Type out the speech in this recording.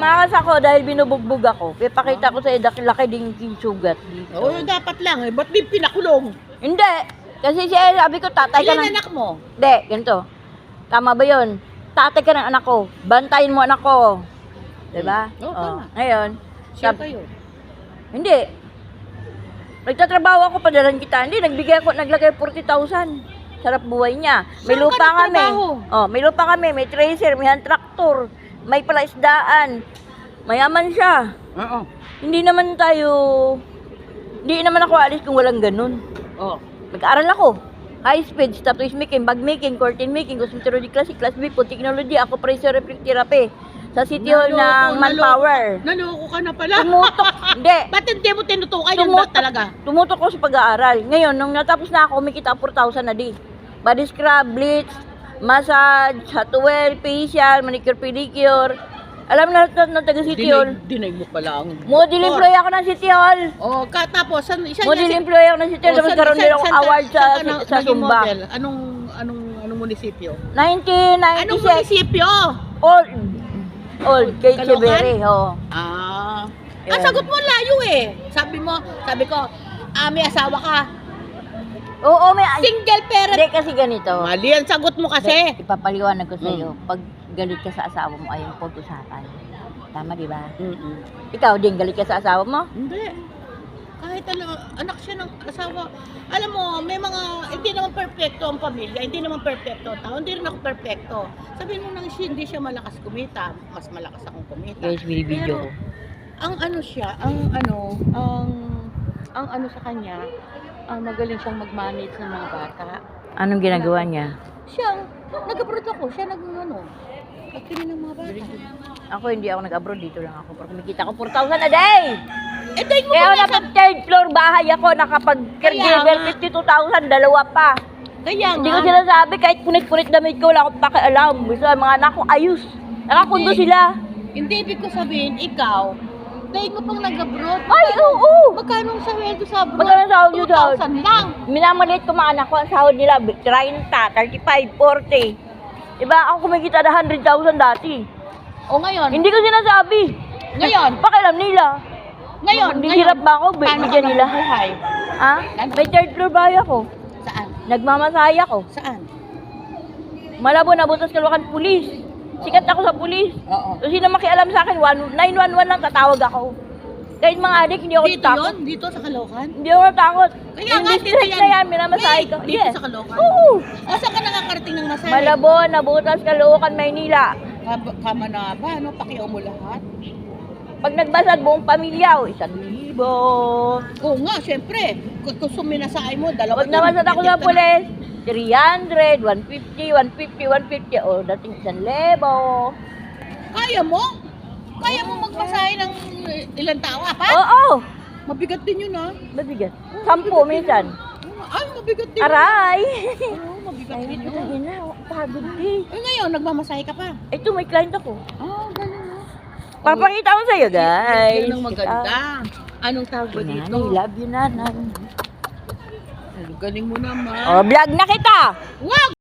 Tumakas ako dahil binubugbog ako. Ipakita ko sa'yo, laki din yung sugat dito. Oo, dapat lang eh. Ba't di pinakulong? Hindi. Kasi siya, sabi ko, tatay ka Ilan ng... anak mo? Hindi, ganito. Tama ba yun? Tatay ka ng anak ko. Bantayin mo anak ko. Diba? Oo, tama. Ngayon, Siya kayo. hindi. Nagtatrabaho ako, padalan kita. Hindi, nagbigay ako, naglagay 40,000. Sarap buhay niya. May Saan ka lupa kami. nagtrabaho? Oh, may lupa kami, may tracer, may hand tractor, may palaisdaan. Mayaman siya. Oo. Hindi naman ako alis kung walang ganun. Oo. Nag-aaral ako. High speed, stopwatch making, bag making, curtain making, cosmetology classic, class B po, technology, ako pressure therapy. Sa City Hall ng Manpower. Naloko ka na pala. Tumutok. Hindi. Ba't hindi mo tinutukan yun ba talaga? Tumutok ko sa pag-aaral. Ngayon, nung natapos na ako, kumikita 4,000 na di. Body scrub, bleach, massage, hot oil, facial, manicure, pedicure. Alam na taga City Hall. Dinay mo pala ang... Model employee ako ng City Hall. Oh, tapos, Model employee ako ng City Hall. Tapos karoon din akong award sa Zumba. Anong munisipyo? 1996. Anong munisipyo? Old. Kay Chevere. Oo. Ang sagot mo layo eh. Sabi ko, may asawa ka. Oo, may... Single parent. Hindi kasi ganito. Mali ang sagot mo kasi. Ipapaliwanag ko sa iyo. Pag galit ka sa asawa mo, ayaw pag-usapan. Tama, di ba? Ikaw din, galit ka sa asawa mo? Hindi. Kahit anak siya ng asawa. Alam mo, may mga, hindi naman perfecto ang pamilya, hindi naman perfecto ang tao, hindi rin ako perfecto. Sabihin mo nang hindi siya malakas kumita, mas malakas akong kumita. Guys, binibidyo ko. Ang ano siya, ang ano sa kanya, magaling siyang mag-manage ng mga bata. Anong ginagawa niya? Siya, nag-abroad ako, siya nagpili ng mga bata. Ako hindi ako nag-abroad, dito lang ako. Pero kumikita ko 4,000 a day! Dahil mo Kaya ba nasa third floor bahay ako, nakapag-caregiver 52,000, dalawa pa. Kaya Hindi ko sinasabi, kahit punit-punit damit ko, wala akong pakialam. Gusto ng mga anak ko, ayos. Nakakundo sila. Hindi ibig ko sabihin, ikaw, dahil mo pang nag-abroad. Ay, oo! Magkano ang sahod sa abroad? Magkano ang sahod yun, sahod? 2,000 lang. Minamaliit ko mga anak ko, ang sahod nila, 30, 35, 40. Diba, ako kumikita na 100,000 dati. O ngayon? Hindi ko sinasabi. Ngayon? Pakialam nila. Ngayon? Hirap ba ako? Bigyan nila. Buhay? Ha? May third floor bahay ako. Saan? Nagmamasaya ako. Saan? Malabo na butas Caloocan pulis. Sikat ako sa pulis. Oo. So sino makialam sa akin, 911 lang tatawag ako. Kahit mga adik, hindi ako Dito takot. yun? Dito sa Caloocan? Hindi ako natakot. Kaya Yung nga, district dito na yan. yan, minamasahe ko. Dito Yes. sa Caloocan? Oo. O saan ka nakakarating ng masahe? Malabon, Nabutas, Caloocan, Maynila. Kamanaba, no? Pakiaw mo lahat. Pag nagbasad buong pamilya, 1,000. Oo nga, syempre. Kung suminasahe mo, dalawa. Pag namasad ako sa pulis, 300, 150, 150, 150. O, dating 1,000. Kaya mo? Kaya mo magmasahe ng ilang tao? Apat? Oo. Mabigat din yun, ha? Mabigat. 10 minsan. Ay, mabigat din. Aray! Oo, mabigat Ay, din yun. putangin na. Pagod eh. Ngayon, nagmamasahe ka pa. Ito, may client ako. Galing mo. Papakita ko sa'yo, guys. Yan ang maganda. Anong tawag ba dito? Nanay, love you, nanay. Galing mo naman. Oh, vlog na kita! Wag!